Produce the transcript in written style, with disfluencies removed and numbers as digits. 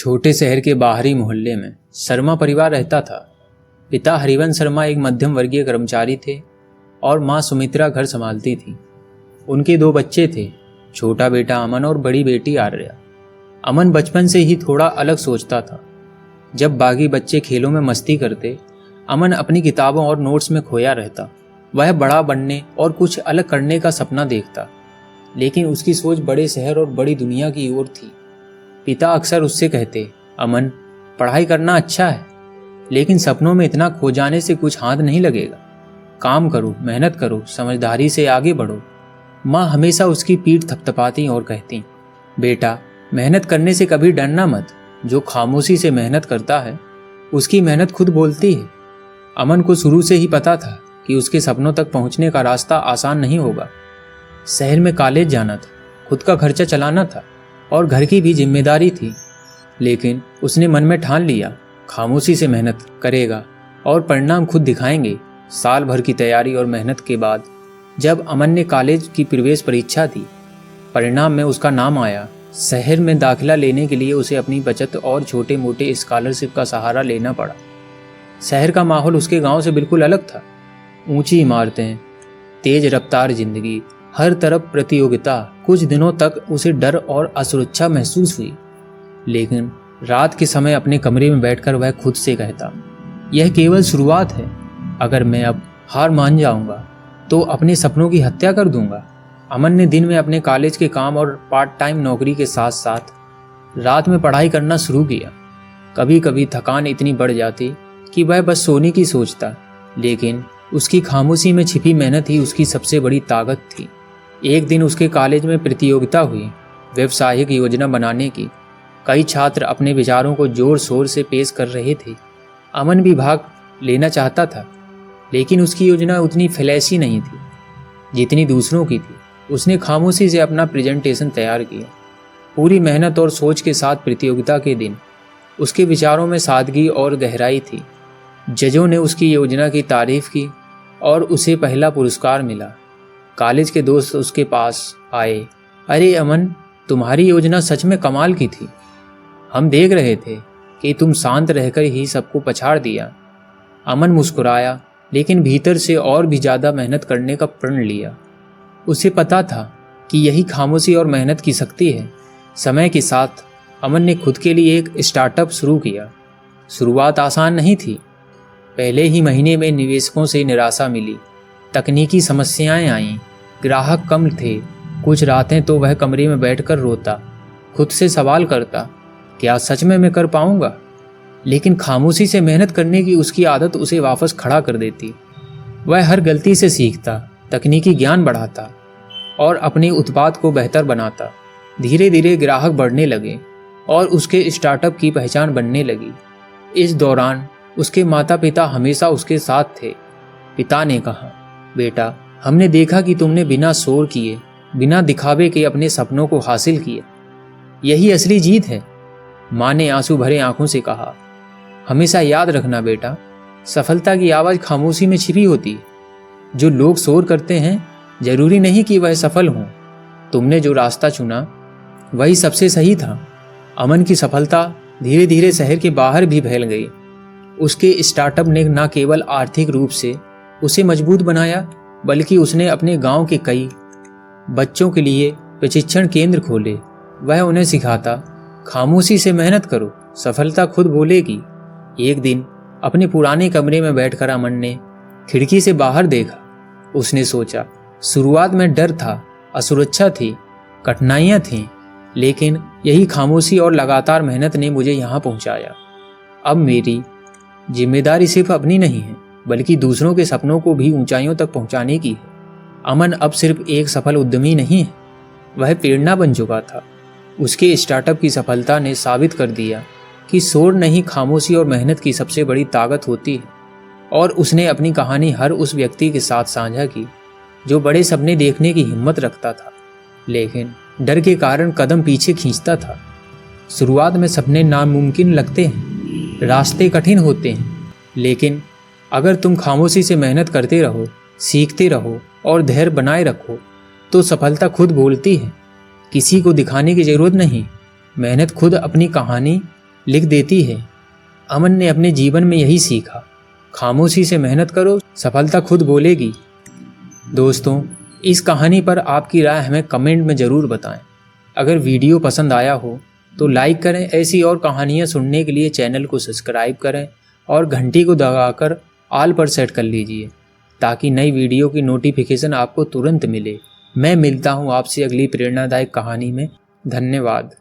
छोटे शहर के बाहरी मोहल्ले में शर्मा परिवार रहता था। पिता हरिवंश शर्मा एक मध्यम वर्गीय कर्मचारी थे और माँ सुमित्रा घर संभालती थी। उनके 2 बच्चे थे, छोटा बेटा अमन और बड़ी बेटी आर्या। अमन बचपन से ही थोड़ा अलग सोचता था। जब बाकी बच्चे खेलों में मस्ती करते, अमन अपनी किताबों और नोट्स में खोया रहता। वह बड़ा बनने और कुछ अलग करने का सपना देखता, लेकिन उसकी सोच बड़े शहर और बड़ी दुनिया की ओर थी। पिता अक्सर उससे कहते, अमन, पढ़ाई करना अच्छा है, लेकिन सपनों में इतना खो जाने से कुछ हाथ नहीं लगेगा। काम करो, मेहनत करो, समझदारी से आगे बढ़ो। माँ हमेशा उसकी पीठ थपथपाती और कहती, बेटा, मेहनत करने से कभी डरना मत। जो खामोशी से मेहनत करता है, उसकी मेहनत खुद बोलती है। अमन को शुरू से ही पता था कि उसके सपनों तक पहुंचने का रास्ता आसान नहीं होगा। शहर में कॉलेज जाना था, खुद का खर्चा चलाना था और घर की भी जिम्मेदारी थी। लेकिन उसने मन में ठान लिया, खामोशी से मेहनत करेगा और परिणाम खुद दिखाएंगे। साल भर की तैयारी और मेहनत के बाद जब अमन ने कॉलेज की प्रवेश परीक्षा दी, परिणाम में उसका नाम आया। शहर में दाखिला लेने के लिए उसे अपनी बचत और छोटे मोटे स्कॉलरशिप का सहारा लेना पड़ा। शहर का माहौल उसके गांव से बिल्कुल अलग था। ऊंची इमारतें, तेज रफ्तार जिंदगी, हर तरफ प्रतियोगिता। कुछ दिनों तक उसे डर और असुरक्षा महसूस हुई, लेकिन रात के समय अपने कमरे में बैठकर वह खुद से कहता, यह केवल शुरुआत है। अगर मैं अब हार मान जाऊंगा तो अपने सपनों की हत्या कर दूंगा। अमन ने दिन में अपने कॉलेज के काम और पार्ट टाइम नौकरी के साथ साथ रात में पढ़ाई करना शुरू किया। कभी कभी थकान इतनी बढ़ जाती कि वह बस सोने की सोचता, लेकिन उसकी खामोशी में छिपी मेहनत ही उसकी सबसे बड़ी ताकत थी। एक दिन उसके कॉलेज में प्रतियोगिता हुई, व्यावसायिक योजना बनाने की। कई छात्र अपने विचारों को जोर शोर से पेश कर रहे थे। अमन भी भाग लेना चाहता था, लेकिन उसकी योजना उतनी फ्लैशी नहीं थी जितनी दूसरों की थी। उसने खामोशी से अपना प्रेजेंटेशन तैयार किया, पूरी मेहनत और सोच के साथ। प्रतियोगिता के दिन उसके विचारों में सादगी और गहराई थी। जजों ने उसकी योजना की तारीफ की और उसे पहला पुरस्कार मिला। कॉलेज के दोस्त उसके पास आए, अरे अमन, तुम्हारी योजना सच में कमाल की थी। हम देख रहे थे कि तुम शांत रहकर ही सबको पछाड़ दिया। अमन मुस्कुराया, लेकिन भीतर से और भी ज़्यादा मेहनत करने का प्रण लिया। उसे पता था कि यही खामोशी और मेहनत की शक्ति है। समय के साथ अमन ने खुद के लिए एक स्टार्टअप शुरू किया। शुरुआत आसान नहीं थी। पहले ही महीने में निवेशकों से निराशा मिली, तकनीकी समस्याएं आईं, ग्राहक कम थे। कुछ रातें तो वह कमरे में बैठकर रोता, खुद से सवाल करता, क्या सच में मैं कर पाऊंगा? लेकिन खामोशी से मेहनत करने की उसकी आदत उसे वापस खड़ा कर देती। वह हर गलती से सीखता, तकनीकी ज्ञान बढ़ाता और अपने उत्पाद को बेहतर बनाता। धीरे धीरे ग्राहक बढ़ने लगे और उसके स्टार्टअप की पहचान बनने लगी। इस दौरान उसके माता पिता हमेशा उसके साथ थे। पिता ने कहा, बेटा, हमने देखा कि तुमने बिना शोर किए, बिना दिखावे के अपने सपनों को हासिल किया। यही असली जीत है। माँ ने आंसू भरे आंखों से कहा, हमेशा याद रखना बेटा, सफलता की आवाज़ खामोशी में छिपी होती है। जो लोग शोर करते हैं, जरूरी नहीं कि वह सफल हों। तुमने जो रास्ता चुना वही सबसे सही था। अमन की सफलता धीरे धीरे शहर के बाहर भी फैल गई। उसके स्टार्टअप ने न केवल आर्थिक रूप से उसे मजबूत बनाया, बल्कि उसने अपने गांव के कई बच्चों के लिए प्रशिक्षण केंद्र खोले। वह उन्हें सिखाता, खामोशी से मेहनत करो, सफलता खुद बोलेगी। एक दिन अपने पुराने कमरे में बैठकर अमन ने खिड़की से बाहर देखा। उसने सोचा, शुरुआत में डर था, असुरक्षा थी, कठिनाइयाँ थीं, लेकिन यही खामोशी और लगातार मेहनत ने मुझे यहाँ पहुँचाया। अब मेरी जिम्मेदारी सिर्फ अपनी नहीं है, बल्कि दूसरों के सपनों को भी ऊंचाइयों तक पहुँचाने की है। अमन अब सिर्फ एक सफल उद्यमी नहीं है, वह प्रेरणा बन चुका था। उसके स्टार्टअप की सफलता ने साबित कर दिया कि शोर नहीं, खामोशी और मेहनत की सबसे बड़ी ताकत होती है। और उसने अपनी कहानी हर उस व्यक्ति के साथ साझा की जो बड़े सपने देखने की हिम्मत रखता था, लेकिन डर के कारण कदम पीछे खींचता था। शुरुआत में सपने नामुमकिन लगते हैं, रास्ते कठिन होते हैं, लेकिन अगर तुम खामोशी से मेहनत करते रहो, सीखते रहो और धैर्य बनाए रखो, तो सफलता खुद बोलती है। किसी को दिखाने की जरूरत नहीं, मेहनत खुद अपनी कहानी लिख देती है। अमन ने अपने जीवन में यही सीखा, खामोशी से मेहनत करो, सफलता खुद बोलेगी। दोस्तों, इस कहानी पर आपकी राय हमें कमेंट में ज़रूर बताएं। अगर वीडियो पसंद आया हो तो लाइक करें। ऐसी और कहानियाँ सुनने के लिए चैनल को सब्सक्राइब करें और घंटी को दबाकर ऑल पर सेट कर लीजिए ताकि नई वीडियो की नोटिफिकेशन आपको तुरंत मिले। मैं मिलता हूँ आपसे अगली प्रेरणादायक कहानी में। धन्यवाद।